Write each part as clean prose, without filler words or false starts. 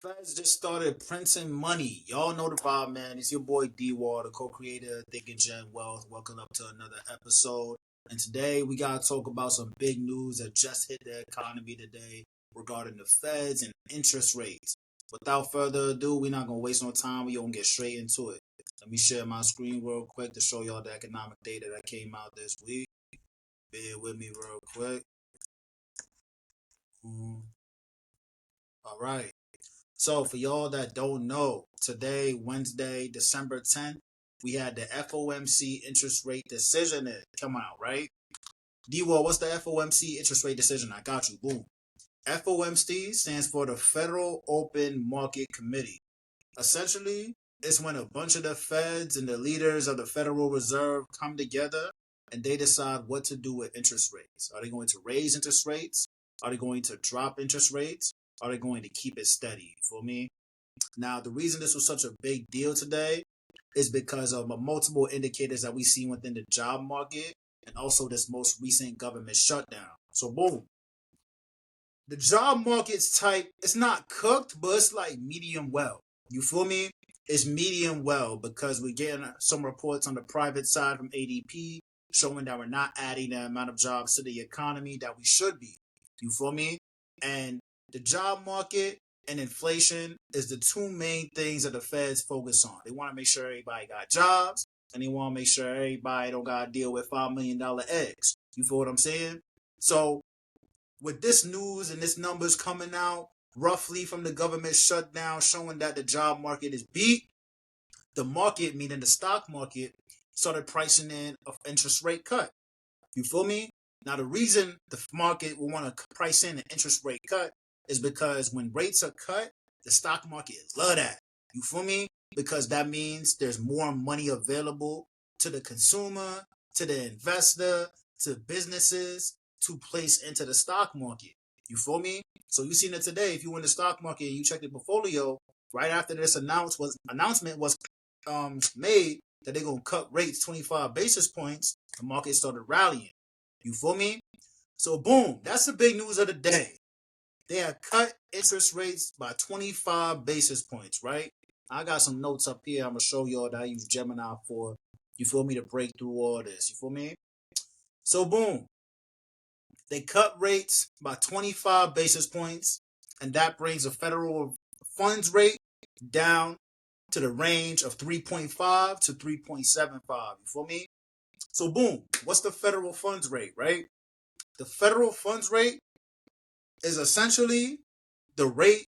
Feds just started printing money. Y'all know the vibe, man. It's your boy D Wall, the co-creator of Think and Gen Wealth. Welcome up to another episode. And today we gotta talk about some big news that just hit the economy today regarding the Feds and interest rates. Without further ado, we're not gonna waste no time. We're gonna get straight into it. Let me share my screen real quick to show y'all the economic data that came out this week. Bear with me real quick. All right. So for y'all that don't know, today, Wednesday, December 10th, we had the FOMC interest rate decision come out, right? D-Wall, what's the FOMC interest rate decision? I got you. Boom. FOMC stands for the Federal Open Market Committee. Essentially, it's when a bunch of the feds and the leaders of the Federal Reserve come together and they decide what to do with interest rates. Are they going to raise interest rates? Are they going to drop interest rates? Are they going to keep it steady? For me? Now, the reason this was such a big deal today is because of multiple indicators that we see within the job market and also this most recent government shutdown. So, boom. The job market's type, it's not cooked, but it's like medium well. You feel me? It's medium well because we're getting some reports on the private side from ADP showing that we're not adding the amount of jobs to the economy that we should be. You feel me? And the job market and inflation is the two main things that the Feds focus on. They want to make sure everybody got jobs and they want to make sure everybody don't got to deal with $5 million eggs. You feel what I'm saying? So with this news and this numbers coming out roughly from the government shutdown showing that the job market is beat, the market, meaning the stock market, started pricing in an interest rate cut. You feel me? Now, the reason the market will want to price in an interest rate cut is because when rates are cut, the stock market love that. You feel me? Because that means there's more money available to the consumer, to the investor, to businesses to place into the stock market. You feel me? So you seen it today. If you in the stock market and you check your portfolio, right after this announcement was made that they're gonna cut rates 25 basis points, the market started rallying. You feel me? So boom, that's the big news of the day. They have cut interest rates by 25 basis points, right? I got some notes up here. I'm gonna show y'all that I use Gemini for. You feel me? To break through all this. You feel me? So boom, they cut rates by 25 basis points, and that brings the federal funds rate down to the range of 3.5 to 3.75. You feel me? So boom, what's the federal funds rate, right? The federal funds rate is essentially the rate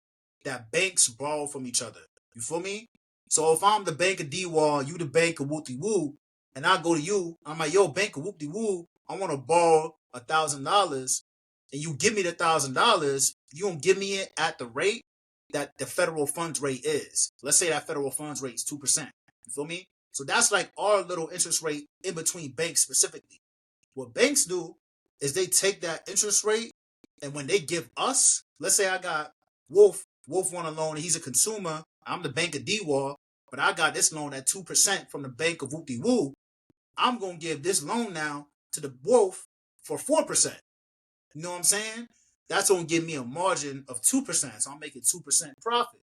that banks borrow from each other. You feel me? So if I'm the bank of D-Wall, you the bank of Woo, and I go to you, I'm like, yo, bank of Woo, I want to borrow $1,000, and you give me the $1,000, you don't give me it at the rate that the federal funds rate is. Let's say that federal funds rate is 2%. You feel me? So that's like our little interest rate in between banks specifically. What banks do is they take that interest rate, and when they give us, let's say I got Wolf want a loan, and he's a consumer. I'm the bank of D-Wall, but I got this loan at 2% from the bank of Woo. I'm going to give this loan now to the Wolf for 4%. You know what I'm saying? That's going to give me a margin of 2%. So I'm making 2% profit.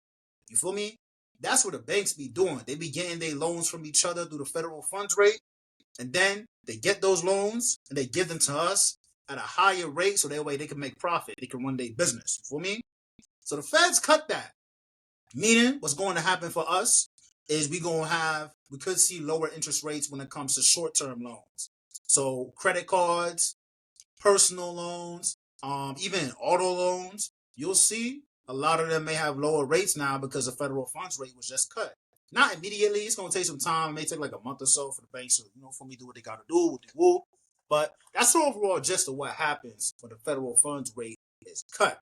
You feel me? That's what the banks be doing. They be getting their loans from each other through the federal funds rate. And then they get those loans and they give them to us at a higher rate so that way they can make profit. They can run their business. You feel me? So the feds cut that. Meaning what's going to happen for us is we could see lower interest rates when it comes to short-term loans. So credit cards, personal loans, even auto loans, you'll see a lot of them may have lower rates now because the federal funds rate was just cut. Not immediately. It's going to take some time. It may take like a month or so for the banks to, for me to do what they got to do, what they will. But that's the overall gist of what happens when the federal funds rate is cut.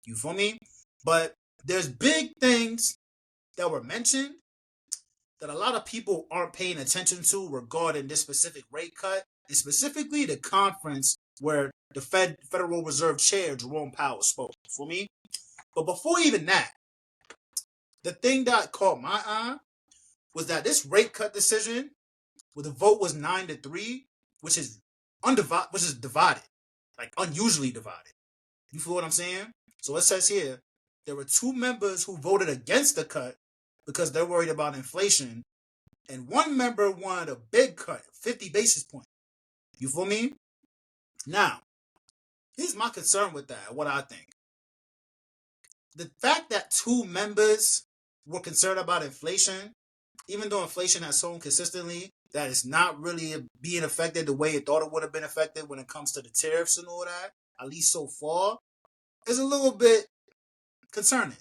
You feel me? But there's big things that were mentioned that a lot of people aren't paying attention to regarding this specific rate cut, and specifically the conference where the Federal Reserve Chair Jerome Powell spoke. You feel me? But before even that, the thing that caught my eye was that this rate cut decision, where the vote was 9-3, which is divided, like unusually divided. You feel what I'm saying? So it says here, There were 2 members who voted against the cut because they're worried about inflation, and 1 member wanted a big cut, 50 basis points. You feel me? Now, here's my concern with that, what I think. The fact that 2 members were concerned about inflation, even though inflation has shown consistently that it's not really being affected the way it thought it would have been affected when it comes to the tariffs and all that, at least so far, is a little bit concerning.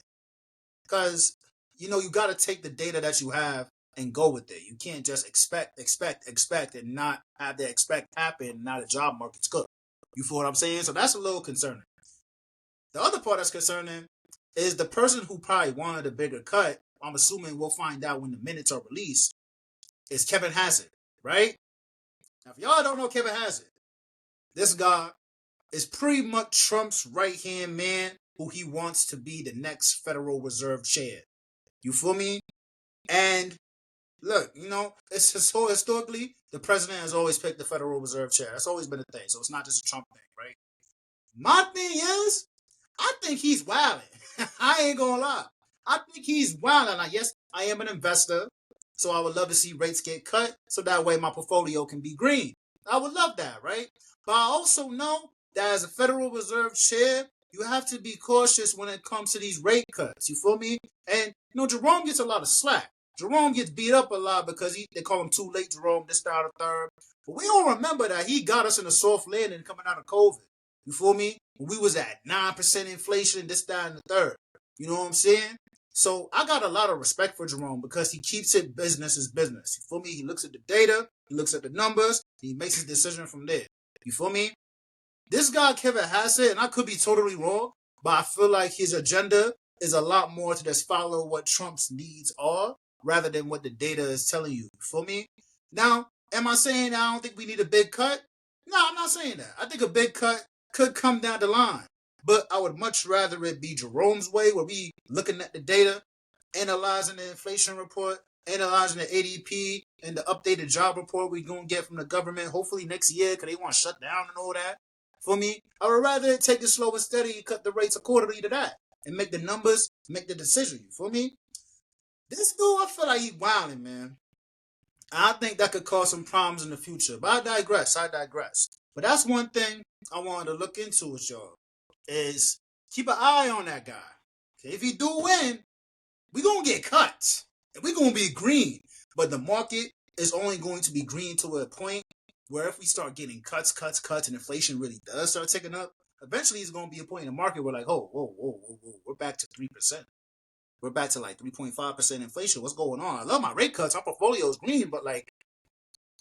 Because, you got to take the data that you have and go with it. You can't just expect, and not have the expect happen, and now the job market's good. You feel what I'm saying? So that's a little concerning. The other part that's concerning is the person who probably wanted a bigger cut, I'm assuming we'll find out when the minutes are released, is Kevin Hassett, right? Now, if y'all don't know Kevin Hassett, this guy is pretty much Trump's right-hand man who he wants to be the next Federal Reserve chair. You feel me? And look, it's historically, the president has always picked the Federal Reserve chair. That's always been a thing. So it's not just a Trump thing, right? My thing is, I think he's wilding. I ain't gonna lie. I think he's wilding. Like, yes, I am an investor, so I would love to see rates get cut, so that way my portfolio can be green. I would love that, right? But I also know that as a Federal Reserve chair, you have to be cautious when it comes to these rate cuts. You feel me? And, Jerome gets a lot of slack. Jerome gets beat up a lot because they call him too late Jerome, this, that, or third. But we all remember that he got us in a soft landing coming out of COVID. You feel me? When we was at 9% inflation, this, that, and the third. You know what I'm saying? So I got a lot of respect for Jerome because he keeps it business as business. You feel me? He looks at the data, he looks at the numbers, he makes his decision from there. You feel me? This guy, Kevin Hassett, and I could be totally wrong, but I feel like his agenda is a lot more to just follow what Trump's needs are rather than what the data is telling you. You feel me? Now, am I saying I don't think we need a big cut? No, I'm not saying that. I think a big cut could come down the line. But I would much rather it be Jerome's way, where we looking at the data, analyzing the inflation report, analyzing the ADP, and the updated job report we're going to get from the government, hopefully next year, because they want to shut down and all that. For me, I would rather take it slow and steady and cut the rates accordingly to that, and make the numbers, make the decision. You feel me? This dude, I feel like he's wilding, man. I think that could cause some problems in the future. But I digress. But that's one thing I wanted to look into with y'all, is keep an eye on that guy. Okay, if he do win, we're going to get cut. And we're going to be green. But the market is only going to be green to a point where if we start getting cuts, and inflation really does start ticking up, eventually it's going to be a point in the market where like, whoa, we're back to 3%. We're back to like 3.5% inflation. What's going on? I love my rate cuts. Our portfolio is green, but like,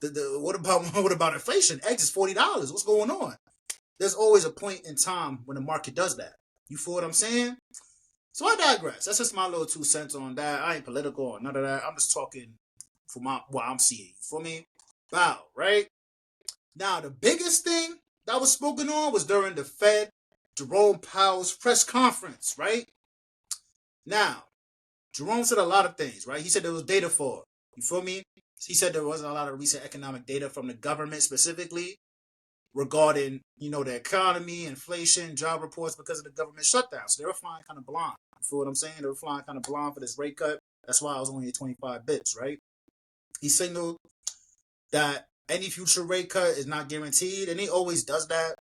what about inflation? Eggs is $40. What's going on? There's always a point in time when the market does that. You feel what I'm saying? So I digress. That's just my little 2 cents on that. I ain't political or none of that. I'm just talking for what I'm seeing. You feel me? Wow, right? Now, the biggest thing that was spoken on was during the Fed, Jerome Powell's press conference, right? Now, Jerome said a lot of things, right? He said there was data for it. You feel me? He said there wasn't a lot of recent economic data from the government specifically regarding, the economy, inflation, job reports because of the government shutdown. So they were flying kind of blind. You feel what I'm saying? They were flying kind of blind for this rate cut. That's why I was only at 25 bips, right? He signaled that any future rate cut is not guaranteed, and he always does that.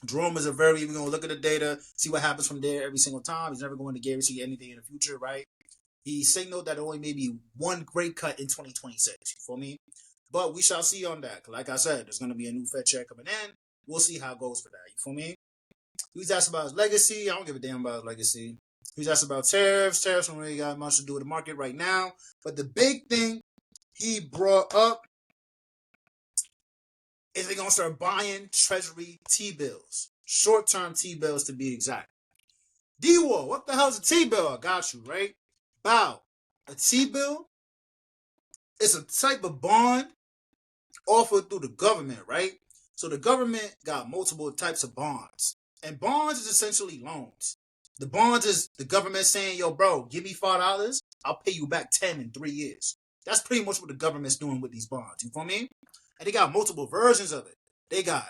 Jerome is we're going to look at the data, see what happens from there every single time. He's never going to guarantee anything in the future, right? He signaled that only maybe one rate cut in 2026. You feel me? But we shall see on that. Like I said, there's going to be a new Fed chair coming in. We'll see how it goes for that. You feel me? He was asked about his legacy. I don't give a damn about his legacy. He was asked about tariffs. Tariffs don't really got much to do with the market right now. But the big thing he brought up is they're going to start buying Treasury T-bills. Short-term T-bills to be exact. D-War, what the hell's a T-bill? I got you, right? Bow. A T-bill is a type of bond offered through the government, right? So the government got multiple types of bonds. And bonds is essentially loans. The bonds is the government saying, yo, bro, give me $5, I'll pay you back 10 in 3 years. That's pretty much what the government's doing with these bonds. You feel me? And they got multiple versions of it. They got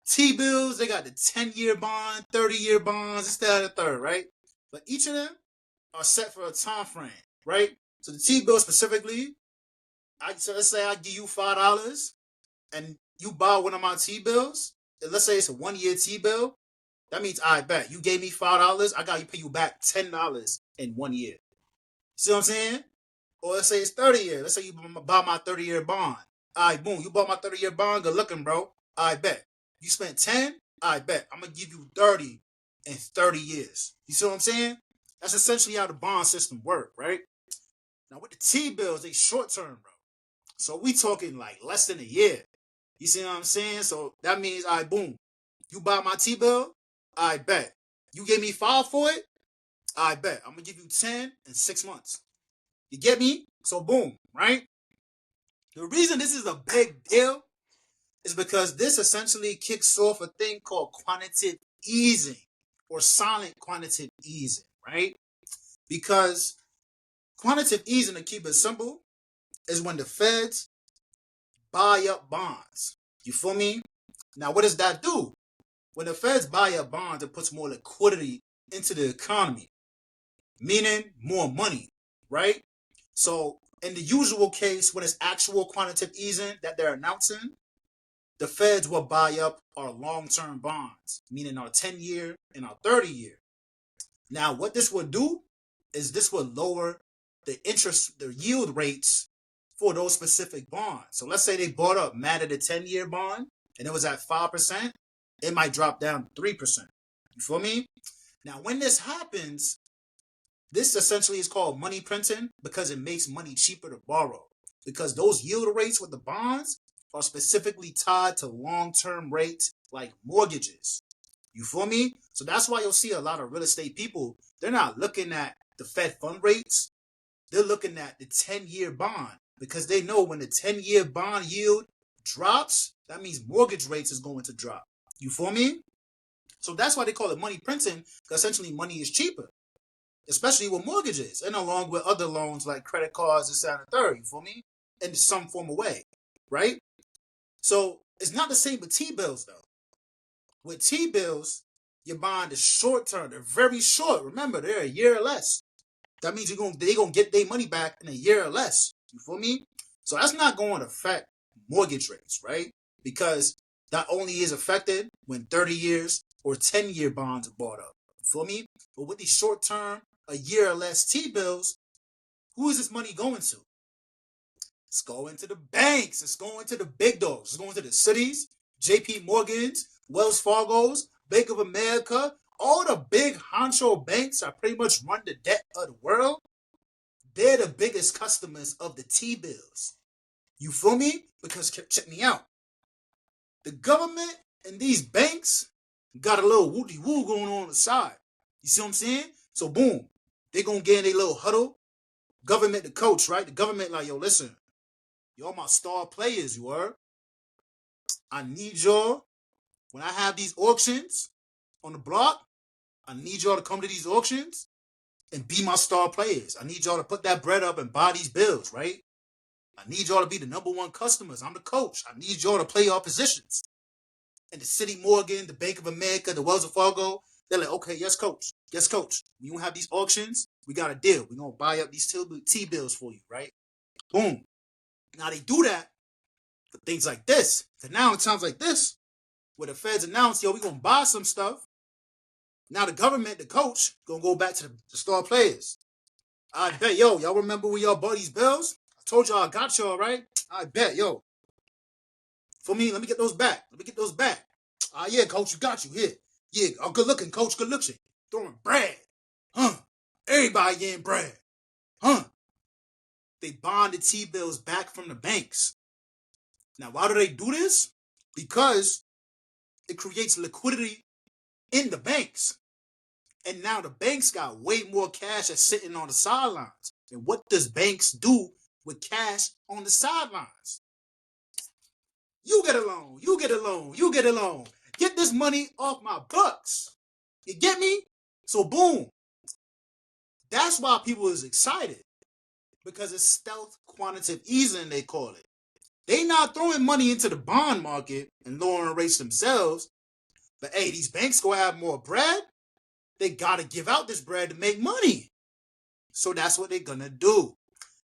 T-bills, they got the 10-year bond, 30-year bonds, this, that, and the third, right? but each of them are set for a time frame, right? So the T-bill specifically, so let's say I give you $5 and you buy one of my T-bills, and let's say it's a 1 year T-bill. That means I bet you gave me $5, I got to pay you back $10 in 1 year. See what I'm saying? Or let's say it's 30 years. Let's say you buy my 30-year bond. All right, boom. You bought my 30-year bond. Good looking, bro. I bet. You spent 10. I bet. I'm going to give you 30 in 30 years. You see what I'm saying? That's essentially how the bond system works, right? Now, with the T-bills, they short-term, bro. So we talking like less than a year. You see what I'm saying? So that means, all right, boom. You buy my T-bill. I bet. You gave me 5 for it. I bet. I'm going to give you 10 in 6 months. You get me? So boom, right? The reason this is a big deal is because this essentially kicks off a thing called quantitative easing or silent quantitative easing, right? Because quantitative easing, to keep it simple, is when the feds buy up bonds. You feel me? Now, what does that do? When the feds buy up bonds, it puts more liquidity into the economy, meaning more money, right? So in the usual case, when it's actual quantitative easing that they're announcing, the feds will buy up our long-term bonds, meaning our 10-year and our 30-year. Now, what this would do is this would lower the yield rates for those specific bonds. So let's say they bought up mad at a 10-year bond and it was at 5%, it might drop down to 3%. You feel me? Now, when this happens, this essentially is called money printing because it makes money cheaper to borrow. Because those yield rates with the bonds are specifically tied to long-term rates like mortgages. You feel me? So that's why you'll see a lot of real estate people, they're not looking at the Fed fund rates. They're looking at the 10-year bond because they know when the 10-year bond yield drops, that means mortgage rates is going to drop. You feel me? So that's why they call it money printing, because essentially money is cheaper, especially with mortgages and along with other loans like credit cards, this, and the third, you feel me? In some form of way, right? So it's not the same with T-bills, though. With T-bills, your bond is short-term. They're very short. Remember, they're a year or less. That means they're gonna get their money back in a year or less. You feel me? So that's not going to affect mortgage rates, right? Because that only is affected when 30 years or 10-year bonds are bought up. You feel me? But with these short-term, a year or less T-bills, who is this money going to? It's going to the banks. It's going to the big dogs. It's going to the cities, JP Morgans, Wells Fargo's, Bank of America, all the big honcho banks that pretty much run the debt of the world. They're the biggest customers of the T-bills. You feel me? Because check me out. The government and these banks got a little woody-woo going on the side. You see what I'm saying? So boom, they gonna get in their little huddle. Government, the coach, right? The government like, yo, listen, y'all my star players, you heard? I need y'all, when I have these auctions on the block, I need y'all to come to these auctions and be my star players. I need y'all to put that bread up and buy these bills, right? I need y'all to be the number one customers. I'm the coach. I need y'all to play your positions. And the City Morgan, the Bank of America, the Wells Fargo, they're like, okay, yes, coach. Yes, coach. When you have these auctions, we got a deal. We're going to buy up these T-bills for you, right? Boom. Now they do that for things like this. So now in times like this, where the feds announce, yo, we're going to buy some stuff. Now the government, the coach, going to go back to the star players. I bet, yo, y'all remember when y'all bought these bills? I told y'all I got y'all, right? I bet, yo. For me, let me get those back. Let me get those back. Yeah, coach, you got you. Here. Yeah, good looking, coach. Good looking. Throwing bread. Huh? Everybody getting bread. Huh? They bond the T-bills back from the banks. Now, why do they do this? Because it creates liquidity in the banks. And now the banks got way more cash that's sitting on the sidelines. And what does banks do with cash on the sidelines? You get a loan. You get a loan. You get a loan. Get this money off my bucks. You get me? So boom. That's why people is excited. Because it's stealth quantitative easing, they call it. They not throwing money into the bond market and lowering rates themselves. But hey, these banks gonna have more bread. they got to give out this bread to make money. So that's what they're going to do.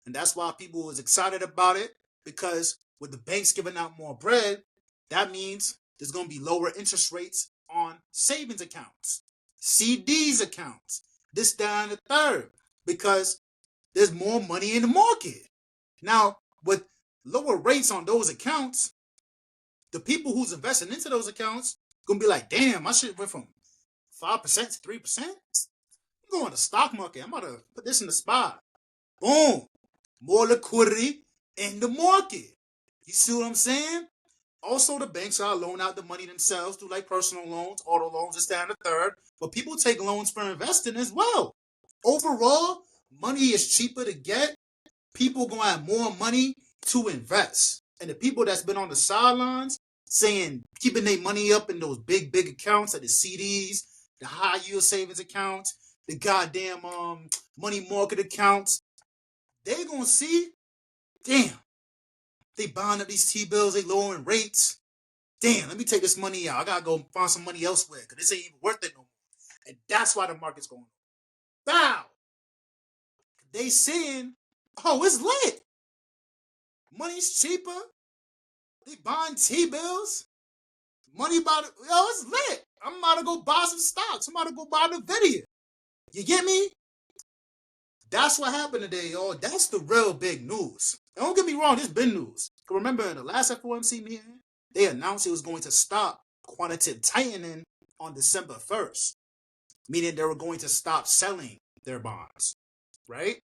And that's why people was excited about it, because with the banks giving out more bread, that means there's going to be lower interest rates on savings accounts, CDs accounts, this, that, and the third, because there's more money in the market. Now, with lower rates on those accounts, the people who's investing into those accounts going to be like, damn, my shit went from 5% to 3%. I'm going to the stock market. I'm about to put this in the spot. Boom. More liquidity in the market. You see what I'm saying? Also, the banks are loaning out the money themselves through like personal loans, auto loans, this, that, and the third. But people take loans for investing as well. Overall, money is cheaper to get. People going to have more money to invest. And the people that's been on the sidelines saying, keeping their money up in those big, big accounts like the CDs, the high yield savings accounts, the goddamn money market accounts, they going to see, damn, they buying up these T-bills, they lowering rates. Damn, let me take this money out. I got to go find some money elsewhere because this ain't even worth it no more. And that's why the market's going. Bow. They seeing, oh, it's lit. Money's cheaper. They buying T-bills. Money about it. Yo, it's lit. I'm about to go buy some stocks. I'm about to go buy NVIDIA. You get me? That's what happened today, y'all. That's the real big news. And don't get me wrong, this been news. Remember in the last FOMC meeting, they announced it was going to stop quantitative tightening on December 1st, meaning they were going to stop selling their bonds, right?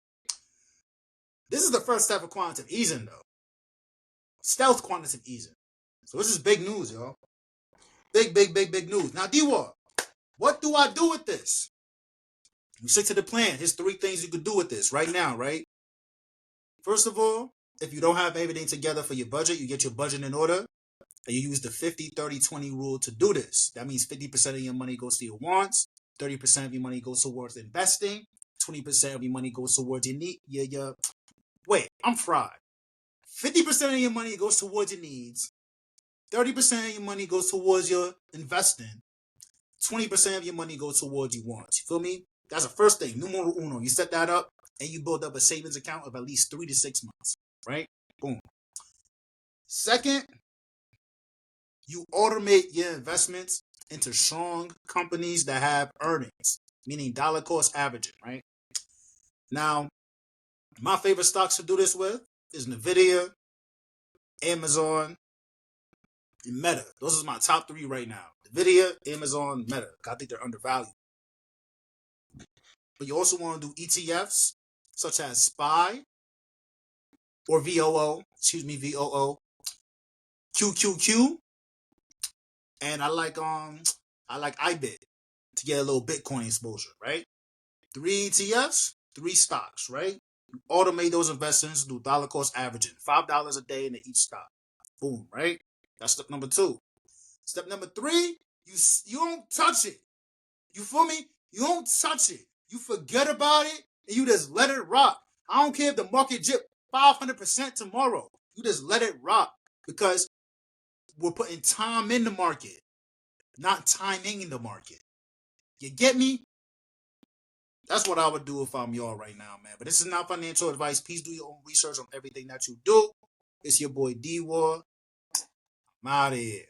This is the first step of quantitative easing, though. Stealth quantitative easing. So this is big news, y'all. Big, big, big, big news. Now, D-War, what do I do with this? You stick to the plan. Here's 3 things you could do with this right now, right? First of all, if you don't have everything together for your budget, you get your budget in order, and you use the 50-30-20 rule to do this. That means 50% of your money goes to your wants, 30% of your money goes towards investing, 20% of your money goes towards your need. Wait, I'm fried. 50% of your money goes towards your needs, 30% of your money goes towards your investing, 20% of your money goes towards your wants. You feel me? That's the first thing. Numero uno. You set that up and you build up a savings account of at least 3 to 6 months, right? Boom. Second, you automate your investments into strong companies that have earnings, meaning dollar cost averaging, right? Now, my favorite stocks to do this with is NVIDIA, Amazon, and Meta. Those are my top 3 right now. NVIDIA, Amazon, Meta. I think they're undervalued. But you also want to do ETFs such as SPY or VOO, QQQ, and I like IBIT to get a little Bitcoin exposure, right? 3 ETFs, 3 stocks, right? You automate those investments, do dollar cost averaging, $5 a day into each stock. Boom, right? That's step number 2. Step number 3, you don't touch it. You feel me? You don't touch it. You forget about it and you just let it rock. I don't care if the market dip 500% tomorrow. You just let it rock because we're putting time in the market, not timing in the market. You get me? That's what I would do if I'm y'all right now, man. But this is not financial advice. Please do your own research on everything that you do. It's your boy D-War. I'm out of here.